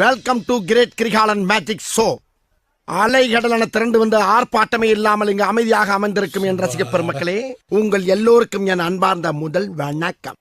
Welcome to great Kirikalan magic show. அலைகடலான திரண்டு வந்து ஆர்ப்பாட்டமே இல்லாமல் இங்கு அமைதியாக அமர்ந்திருக்கும் என் ரசிக பெருமக்களே, உங்கள் எல்லோருக்கும் என் அன்பார்ந்த முதல் வணக்கம்.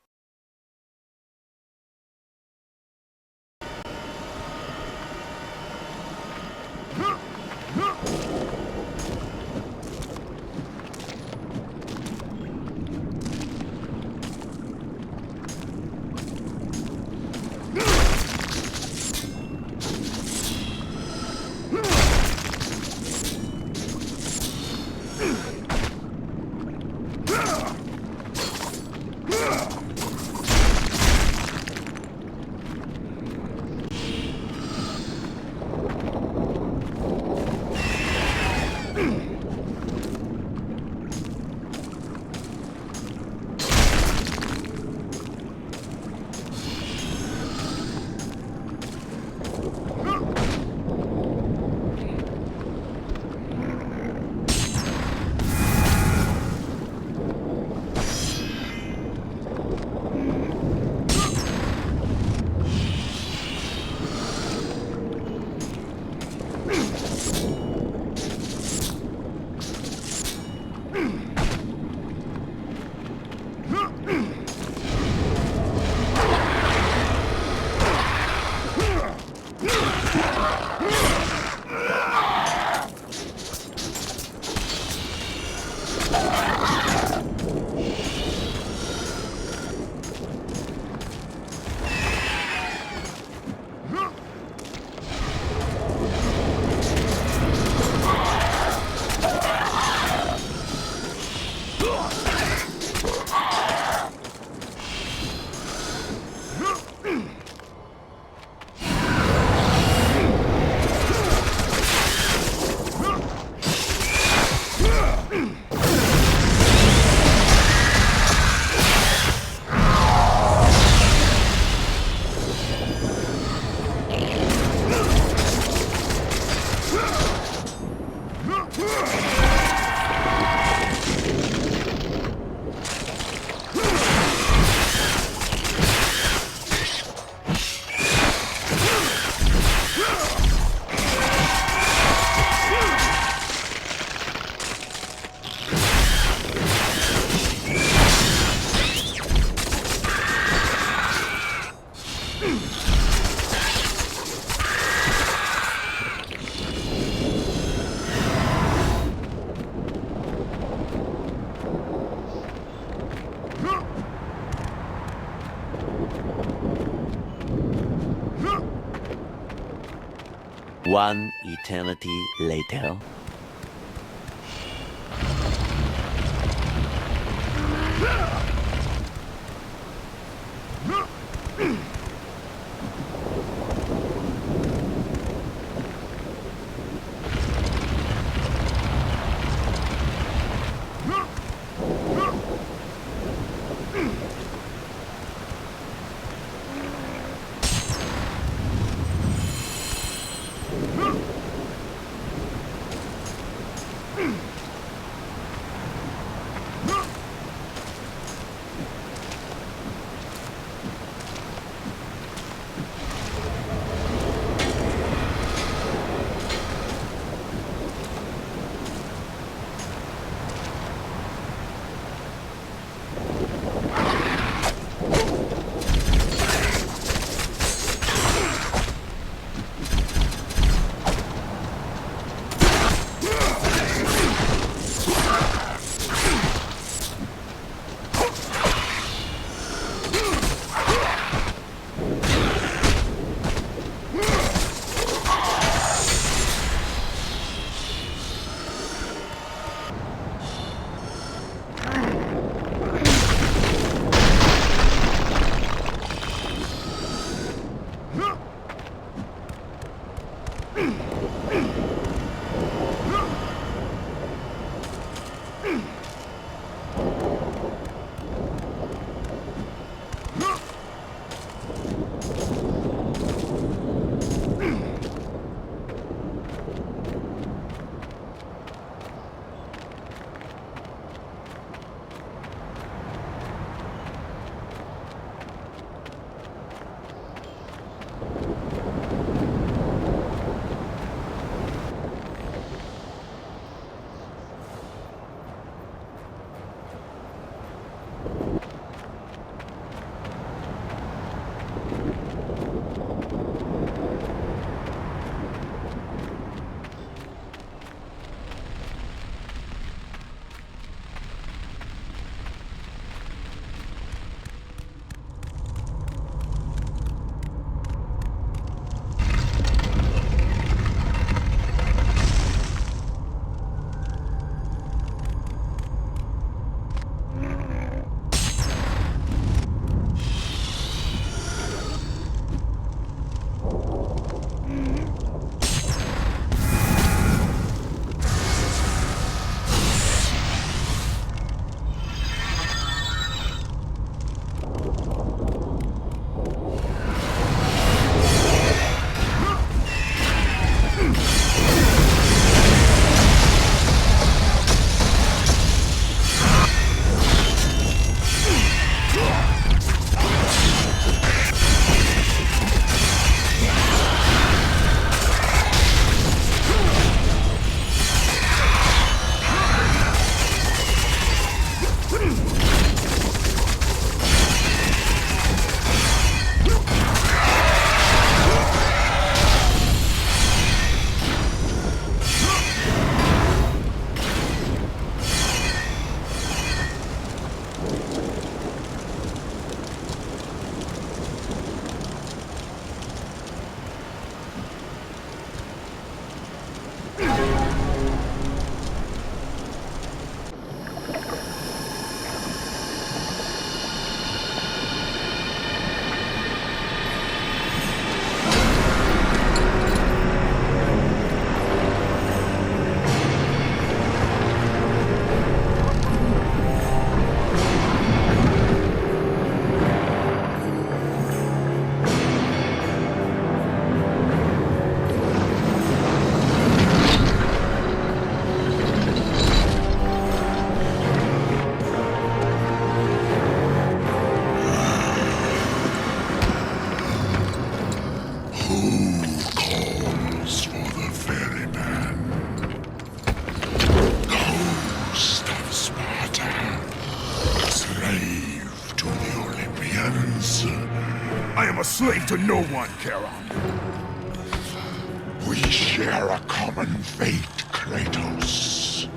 One eternity later. slave to no one, Charon. We share a common fate, Kratos.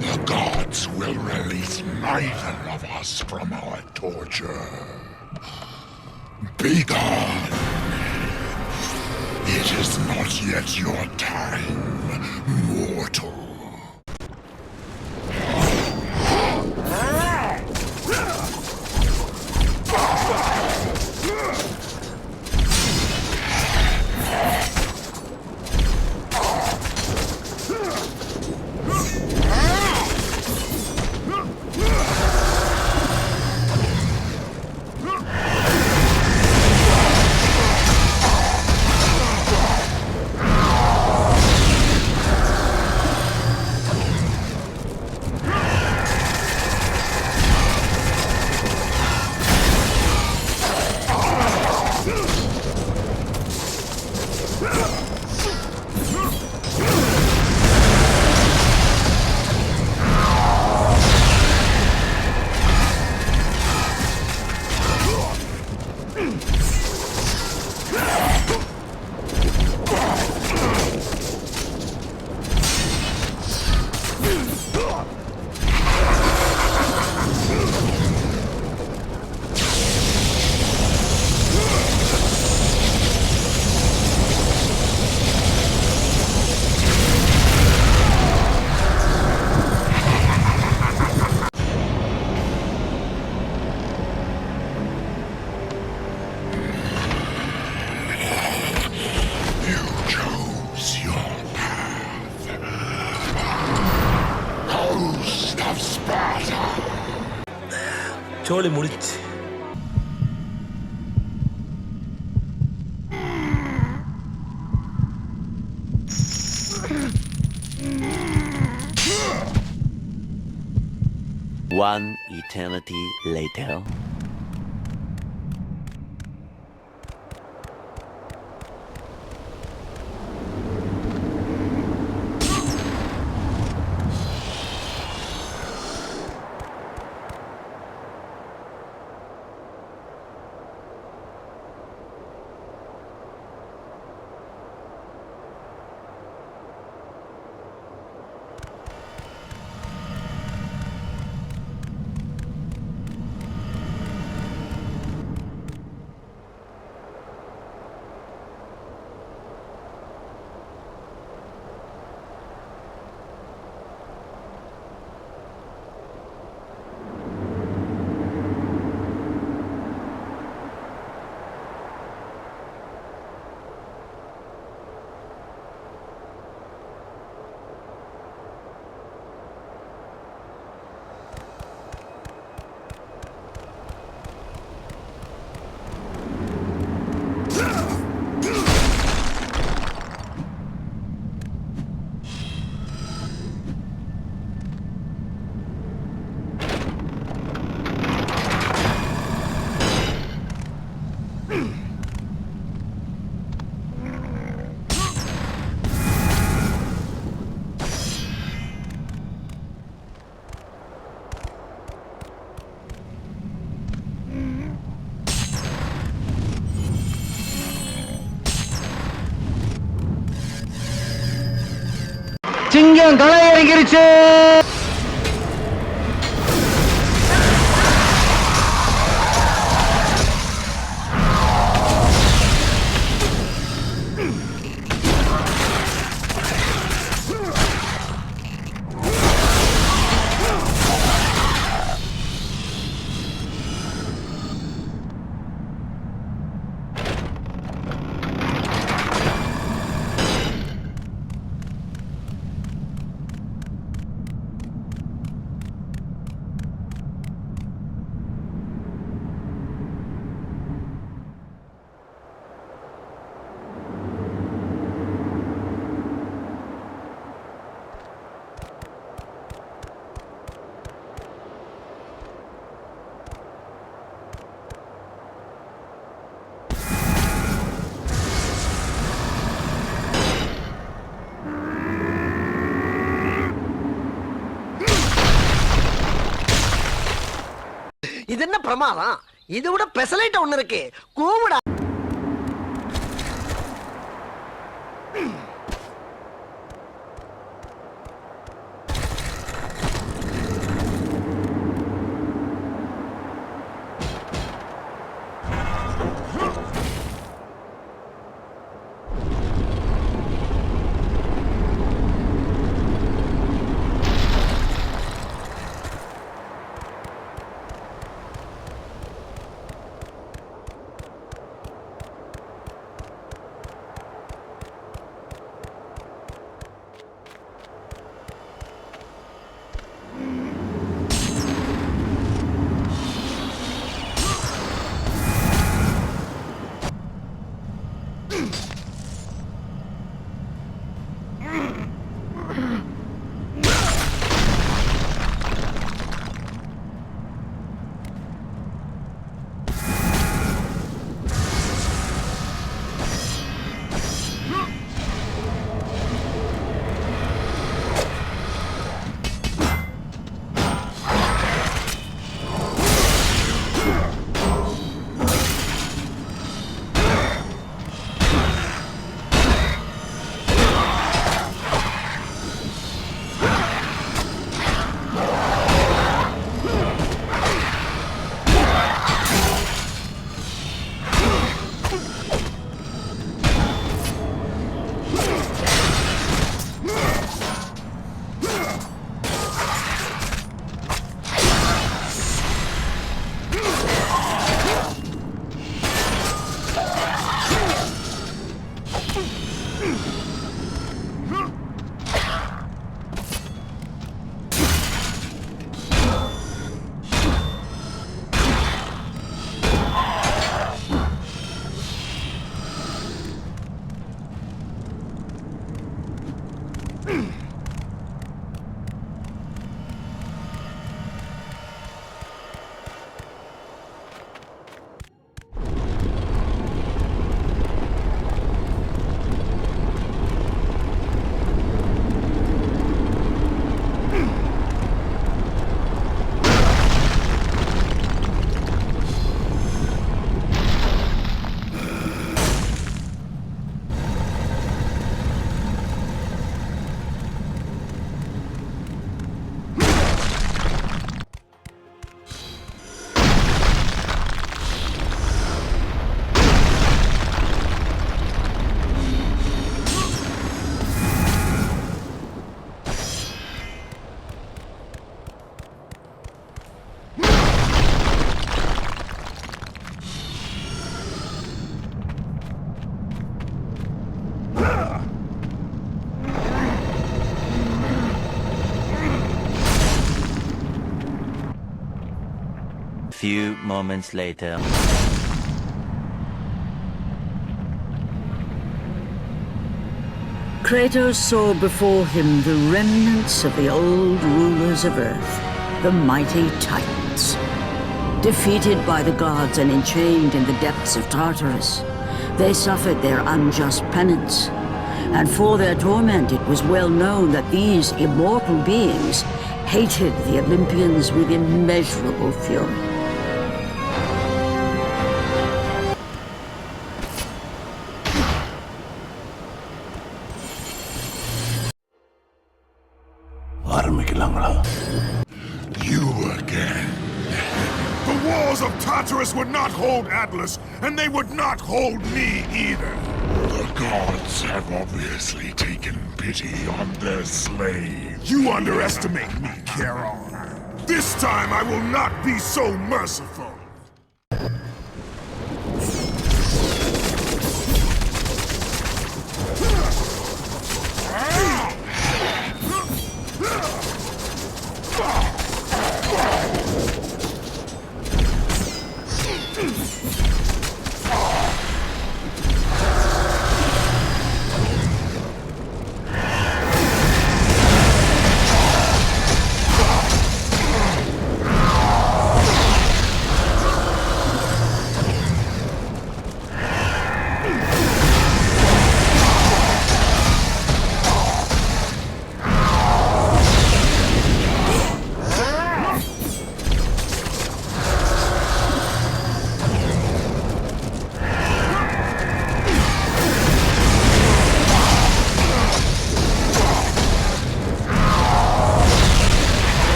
The gods will release neither of us from our torture. Be gone. It is not yet your time, mortal. Sparta! சோலி முடிச்சு. One eternity later. சிங்கம் களை இறங்கிருச்சு. இது என்ன பிரமாதம்? இது விட பெசலைட் ஒண்ணு இருக்கு. கூவுடா. Few moments later. Kratos saw before him the remnants of the old rulers of Earth, the mighty Titans. Defeated by the gods and enchained in the depths of Tartarus, they suffered their unjust penance. And for their torment, it was well known that these immortal beings hated the Olympians with immeasurable fury. You again. The walls of Tartarus would not hold Atlas, and they would not hold me either. The gods have obviously taken pity on their slaves. You underestimate me, Charon. This time I will not be so merciful.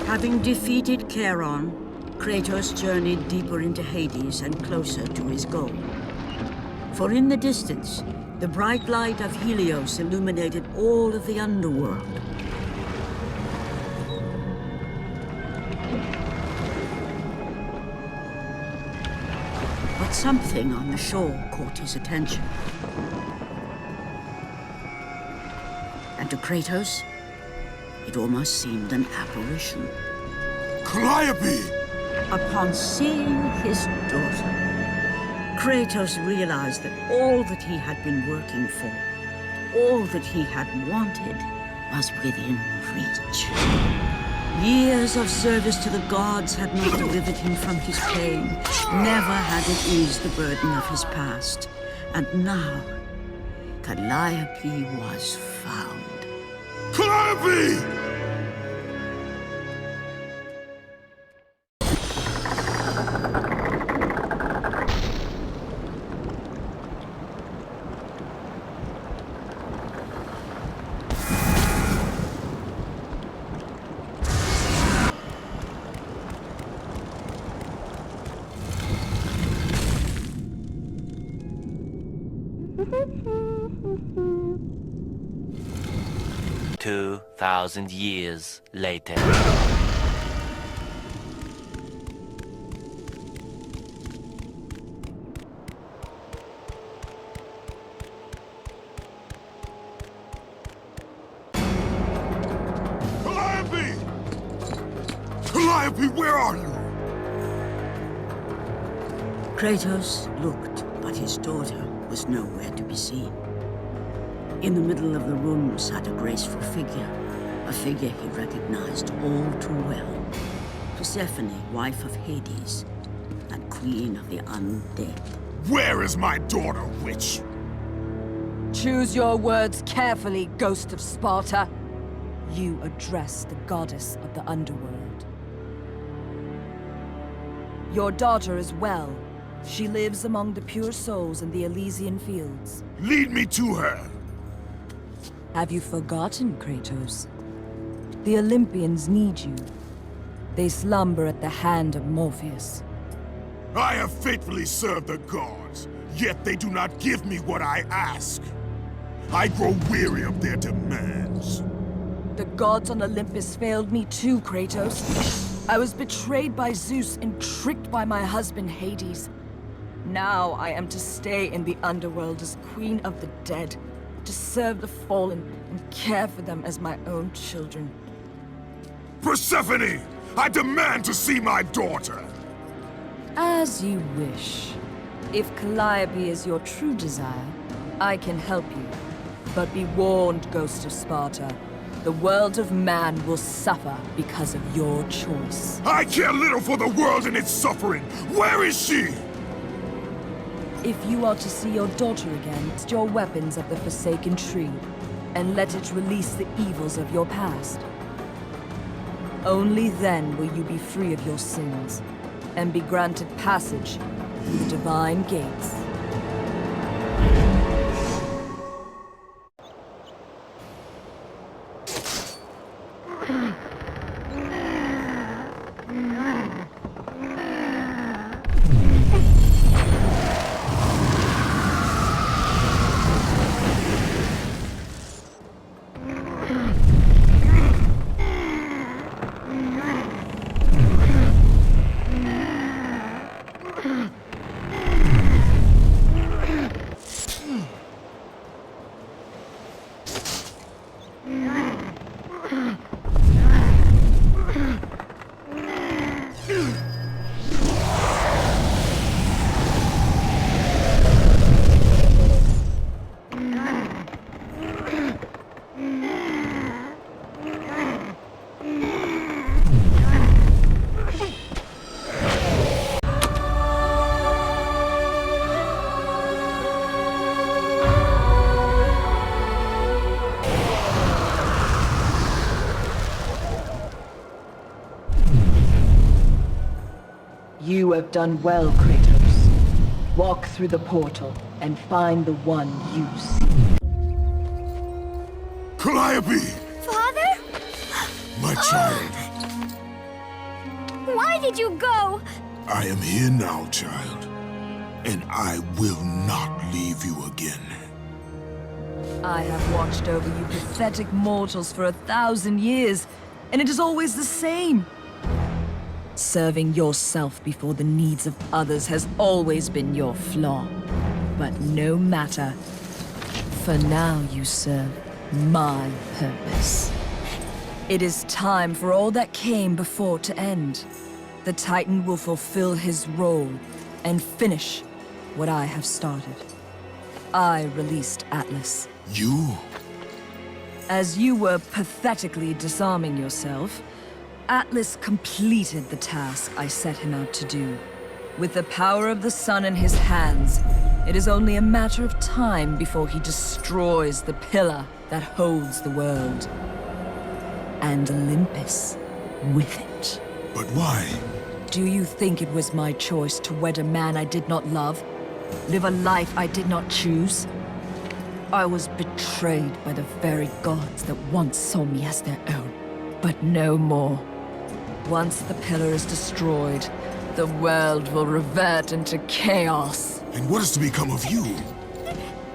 Having defeated Charon, Kratos journeyed deeper into Hades and closer to his goal. For in the distance, the bright light of Helios illuminated all of the underworld. But something on the shore caught his attention. And to Kratos, it almost seemed an apparition. Calliope! Upon seeing his daughter, Kratos realized that all that he had been working for, all that he had wanted, was within reach. Years of service to the gods had not delivered him from his pain, never had it eased the burden of his past. And now, Calliope was found. Calliope! 2,000 years later. Calliope! Calliope, where are you? Kratos looked, but his daughter was nowhere to be seen. In the middle of the room sat a graceful figure, a figure he recognized all too well. Persephone, wife of Hades, and queen of the undead. Where is my daughter, witch? Choose your words carefully, Ghost of Sparta. You address the goddess of the underworld. Your daughter is well. She lives among the pure souls in the Elysian fields. Lead me to her. Have you forgotten, Kratos? The Olympians need you. They slumber at the hand of Morpheus. I have faithfully served the gods, yet they do not give me what I ask. I grow weary of their demands. The gods on Olympus failed me too, Kratos. I was betrayed by Zeus and tricked by my husband Hades. Now I am to stay in the underworld as Queen of the Dead, to serve the fallen and care for them as my own children. Persephone! I demand to see my daughter! As you wish. If Calliope is your true desire, I can help you. But be warned, Ghost of Sparta. The world of man will suffer because of your choice. I care little for the world and its suffering! Where is she? If you are to see your daughter again, test your weapons at the Forsaken Tree, and let it release the evils of your past. Only then will you be free of your sins, and be granted passage through the divine gates. You have done well, Kratos. Walk through the portal and find the one you seek. Calliope! Father? My child. Why did you go? I am here now, child. And I will not leave you again. I have watched over you pathetic mortals for 1,000 years, and it is always the same. Serving yourself before the needs of others has always been your flaw. But no matter. For now you serve my purpose. It is time for all that came before to end. The Titan will fulfill his role and finish what I have started. I released Atlas. You? As you were pathetically disarming yourself, Atlas completed the task I set him out to do. With the power of the sun in his hands, it is only a matter of time before he destroys the pillar that holds the world. And Olympus with it. But why? Do you think it was my choice to wed a man I did not love? Live a life I did not choose? I was betrayed by the very gods that once saw me as their own. But no more. Once the pillar is destroyed, the world will revert into chaos. And what is to become of you?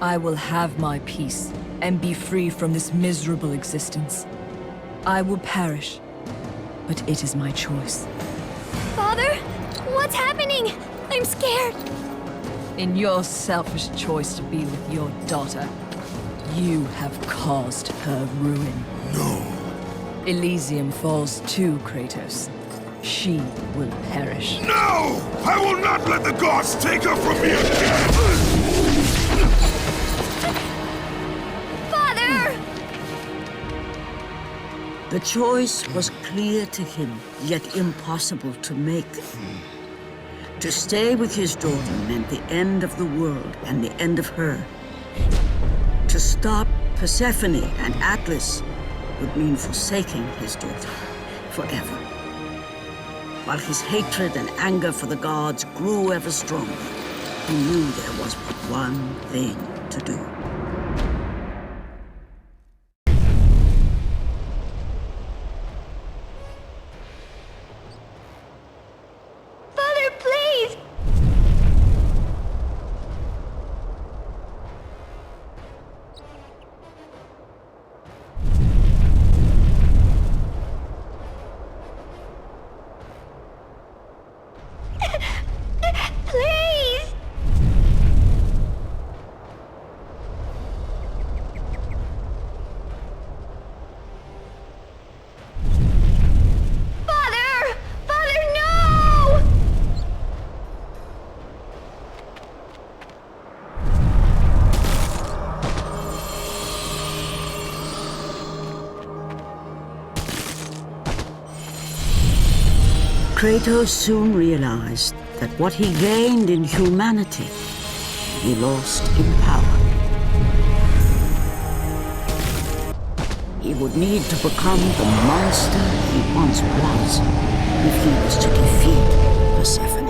I will have my peace and be free from this miserable existence. I will perish, but it is my choice. Father, what's happening? I'm scared. In your selfish choice to be with your daughter, you have caused her ruin. No. Elysium falls too, Kratos. She will perish. No! I will not let the gods take her from me again! Father! The choice was clear to him, yet impossible to make. To stay with his daughter meant the end of the world and the end of her. To stop Persephone and Atlas would mean forsaking his daughter forever. While his hatred and anger for the gods grew ever stronger, he knew there was but one thing to do. Father, please! Please! Father! Father, no! Kratos soon realized that what he gained in humanity, he lost in power. He would need to become the monster he once was if he was to defeat Persephone.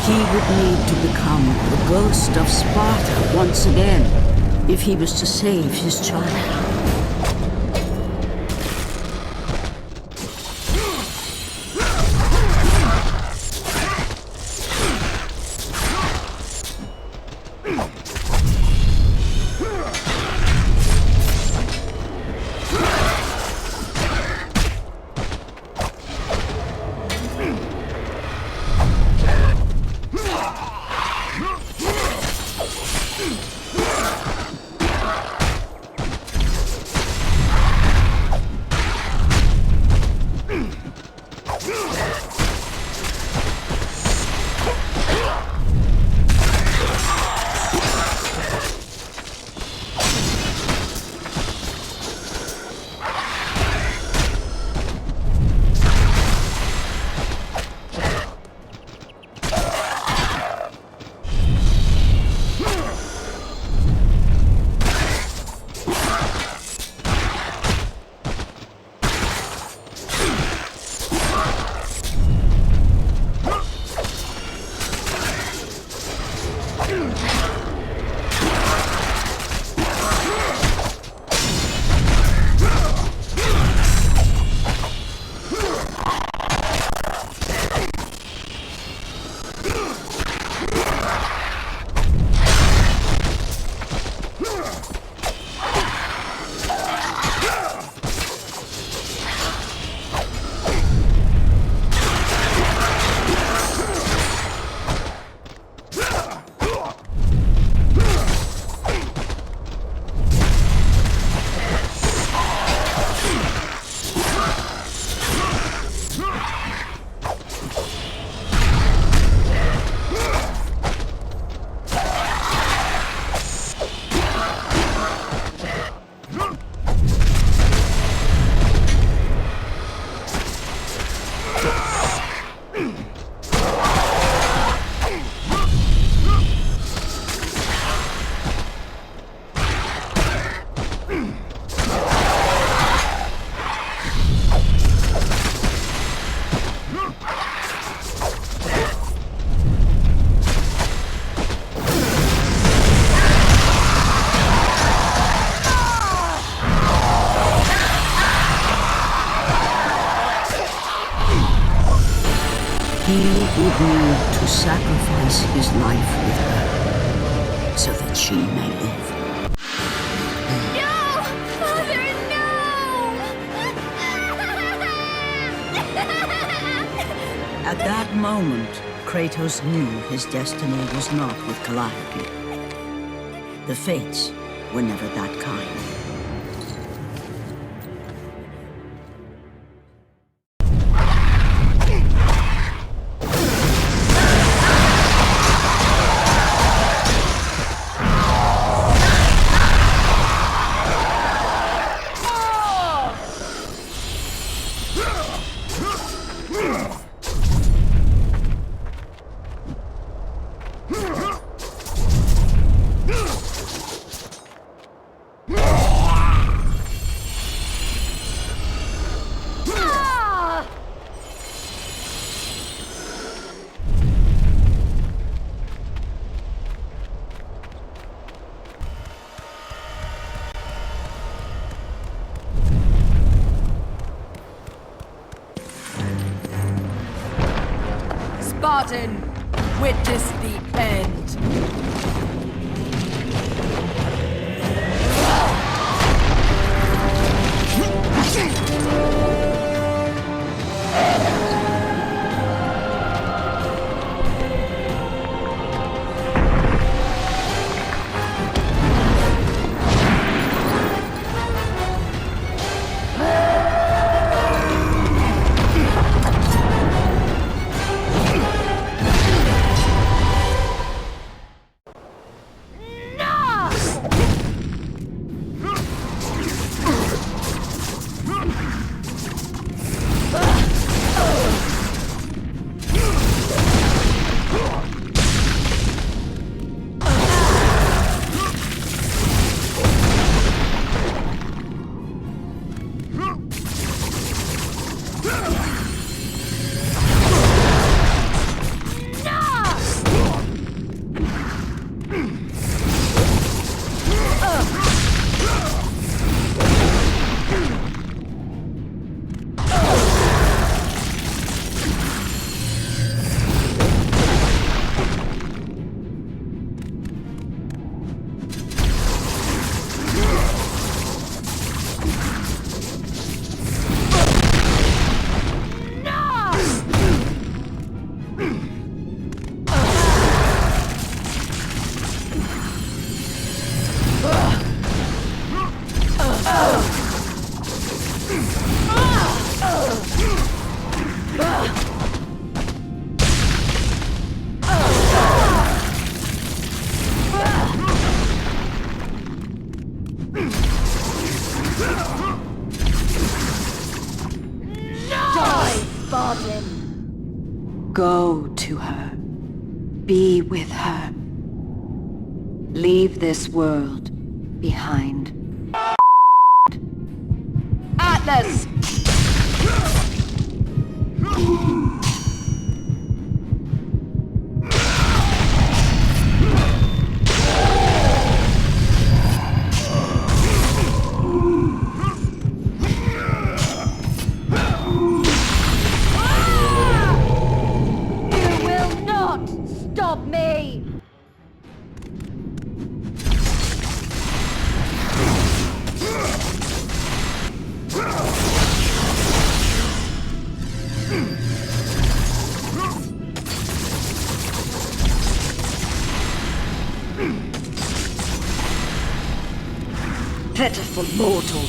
He would need to become the ghost of Sparta once again if he was to save his child. He would need to sacrifice his life with her so that she may live. No! Father, no! At that moment, Kratos knew his destiny was not with Calliope. The fates were never that kind. Spartan, witness the end. Go to her. Be with her. Leave this world behind. Atlas! Pitiful mortal.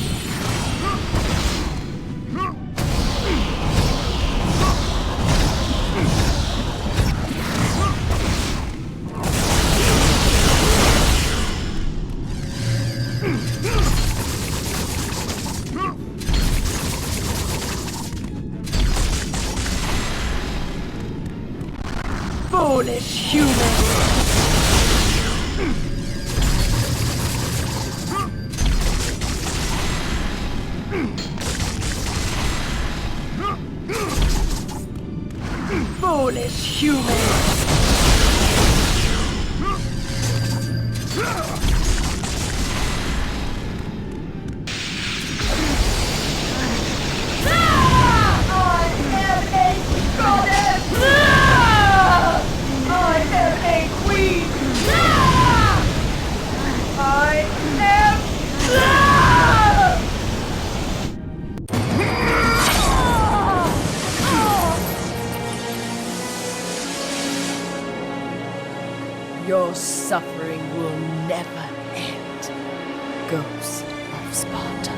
Foolish human! Foolish human! Your suffering will never end, Ghost of Sparta.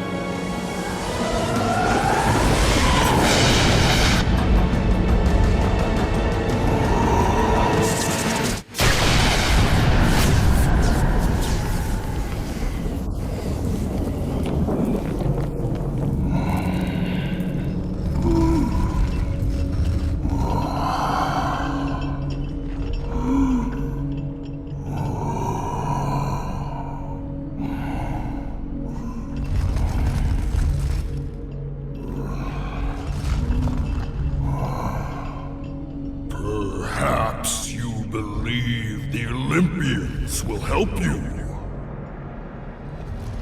Perhaps you believe the Olympians will help you.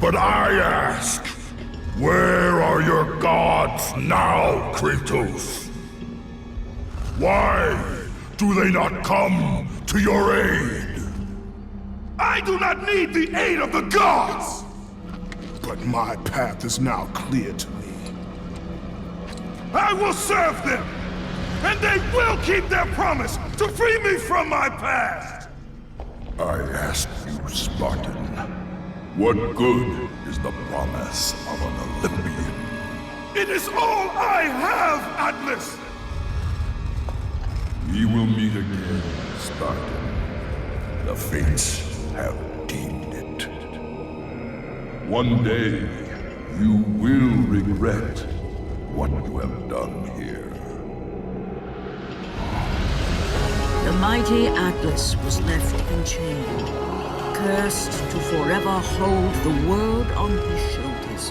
But I ask, where are your gods now, Kratos? Why do they not come to your aid? I do not need the aid of the gods! But my path is now clear to me. I will serve them! And they will keep their promise to free me from my past! I ask you, Spartan, what good is the promise of an Olympian? It is all I have, Atlas! We will meet again, Spartan. The fates have deemed it. One day, you will regret what you have done here. The mighty Atlas was left enchained, cursed to forever hold the world on his shoulders.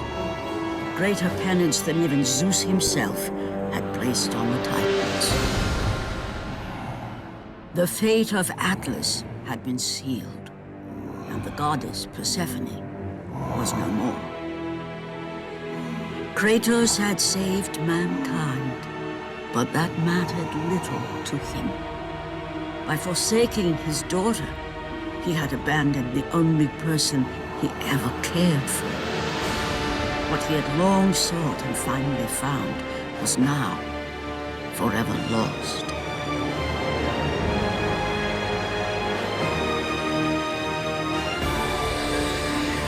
Greater penance than even Zeus himself had placed on the Titans. The fate of Atlas had been sealed, and the goddess Persephone was no more. Kratos had saved mankind, but that mattered little to him. By forsaking his daughter, he had abandoned the only person he ever cared for. What he had long sought and finally found was now forever lost.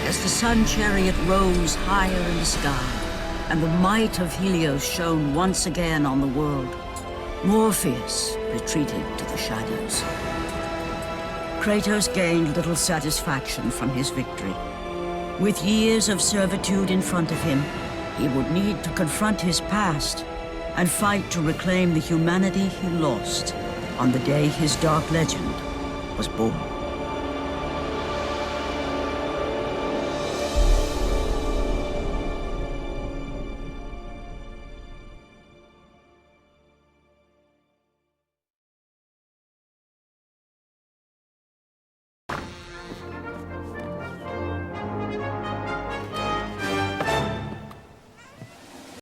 As the sun chariot rose higher in the sky, and the might of Helios shone once again on the world, Morpheus retreated to the shadows. Kratos gained little satisfaction from his victory. With years of servitude in front of him, he would need to confront his past and fight to reclaim the humanity he lost on the day his dark legend was born.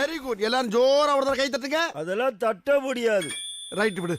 Very good. எல்லாரும் ஜோரா ஒரு கை தட்டுங்க. அதெல்லாம் தட்ட முடியாது. Right விடு.